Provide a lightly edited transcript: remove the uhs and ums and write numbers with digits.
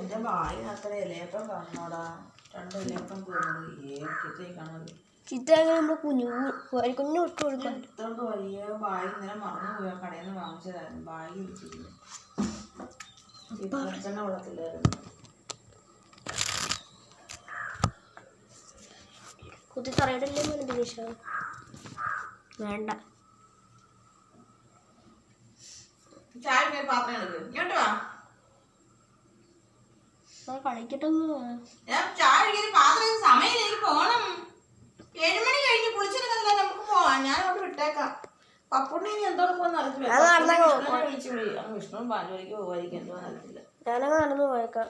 എന്റെ വായിനത്ര ഇലയപ്പം കാണണോടാ. 2 ഇലയപ്പം ഏക്കത്തേക്കാണത്. ചിത്രങ്ങൾ കുഞ്ഞു കുഞ്ഞു ഇട്ട് കൊടുക്കാം. ഇത്രക്ക് വലിയ ബാഗ് ഇന്നലെ മറന്നു പോയാ കടയിൽ നിന്ന് വാങ്ങിച്ചതായിരുന്നു. ബാഗ് വെച്ചിരുന്നു തന്നെ കൊള്ളത്തില്ലായിരുന്നു. കുത്തി തറയിടല്ലേ ദിനേശ? വേണ്ട. ചായ പാത്രം എടുക്കും. ഇങ്ങോട്ട് വാ. കളിക്കട്ടൊന്ന്. ചായ പാത്രം സമയം എനിക്ക് പോണം. 7 മണി കഴിഞ്ഞ് കുളിച്ചെടുക്കല്ല, നമുക്ക് പോവാം. ഞാൻ അങ്ങോട്ട് വിട്ടേക്കാം. പപ്പുണ്ണി എന്തോടെ പോകുന്ന അറിയില്ല. വിഷ്ണു 5 മണിക്ക് പോവായിരിക്കും. എന്തോ അറിയത്തില്ല. ഞാനങ്ങ് നടന്നു പോയേക്കാം.